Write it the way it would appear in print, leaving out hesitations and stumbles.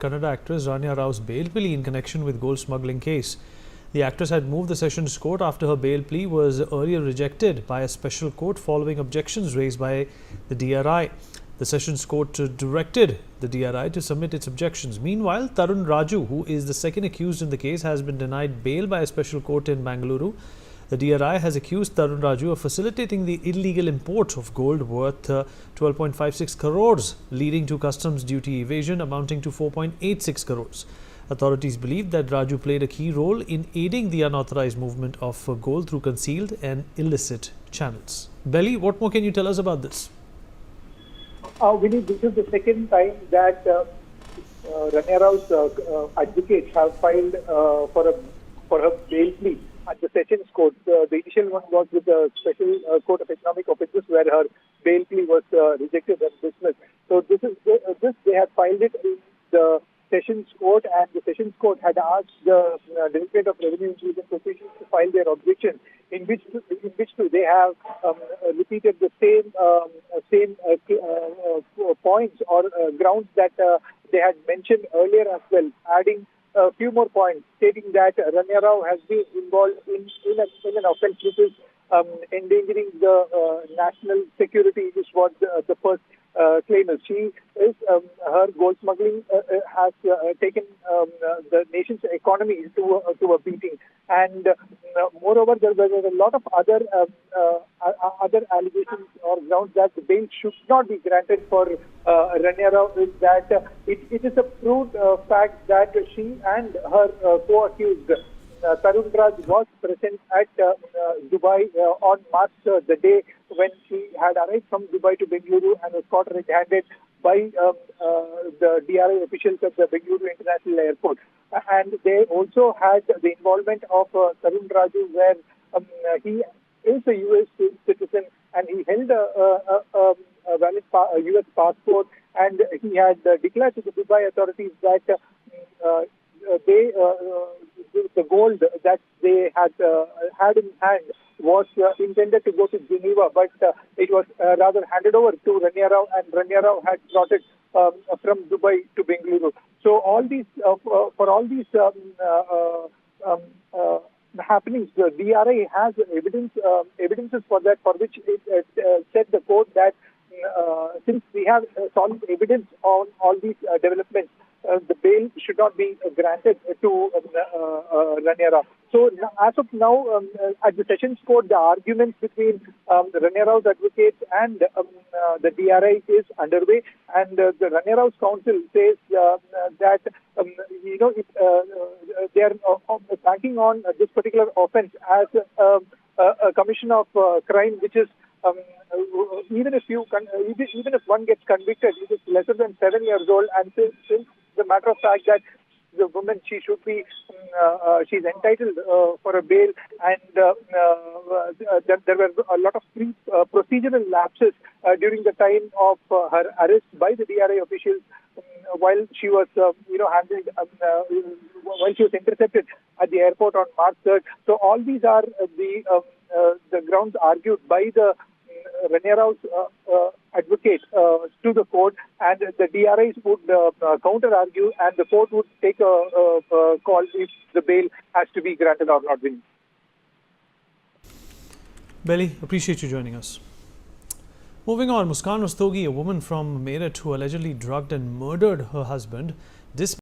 Kannada actress Ranya Rao's bail plea in connection with gold smuggling case. The actress had moved the Sessions Court after her bail plea was earlier rejected by a special court following objections raised by the DRI. The Sessions Court directed the DRI to submit its objections. Meanwhile, Tarun Raju, who is the second accused in the case, has been denied bail by a special court in Bengaluru. The DRI has accused Tarun Raju of facilitating the illegal import of gold worth 12.56 crores, leading to customs duty evasion amounting to 4.86 crores. Authorities believe that Raju played a key role in aiding the unauthorized movement of gold through concealed and illicit channels. Belly, what more can you tell us about this? Vinny, this is the second time that Ranya Rao's advocates have filed for her bail plea at the Sessions Court. The initial one was with the Special Court of Economic Offences, where her bail plea was rejected and dismissed. So this they had filed it in the Sessions Court, and the Sessions Court had asked the Directorate of Revenue Intelligence officials to file their objections, in which they have repeated the same points or grounds that they had mentioned earlier as well, adding a few more points, stating that Ranya Rao has been involved in an offence which is endangering the national security, is what the first claim is. She is her gold smuggling has taken the nation's economy to a beating, and moreover, there were a lot of other allegations or grounds that the bail should not be granted for Ranya Rao. Is that it is a proved fact that she and her co-accused Tarun Raju was present at Dubai on March 3rd, the day when she had arrived from Dubai to Bengaluru and was caught red-handed by the DRI officials at the Bengaluru International Airport. And they also had the involvement of Tarun Raju, where he is a US citizen and he held a valid US passport, and he had declared to the Dubai authorities that the gold that they had in hand was intended to go to Geneva, but it was rather handed over to Ranya Rao, and Ranya Rao had brought it from Dubai to Bengaluru. So all these, for all these happenings, the DRA has evidences for that, for which it said the court that since we have solid evidence on all these developments, the bail should not be granted to Ranya Rao. So as of now, at the Sessions Court, the arguments between Ranya Rao's advocates and the DRI is underway, and the Ranya Rao's counsel says that they are banking on this particular offence as a commission of crime, which is even if one gets convicted, it is lesser than 7 years old, and since the matter of fact that the woman, she's entitled for a bail, and there were a lot of procedural lapses during the time of her arrest by the DRI officials while she was handled while she was intercepted at the airport on March 3rd. So all these are the grounds argued by the Ranya Rao's advocate to the court, and the DRIs would counter-argue, and the court would take a call if the bail has to be granted or not. Belly, appreciate you joining us. Moving on, Muskan Rastogi, a woman from Meerut who allegedly drugged and murdered her husband,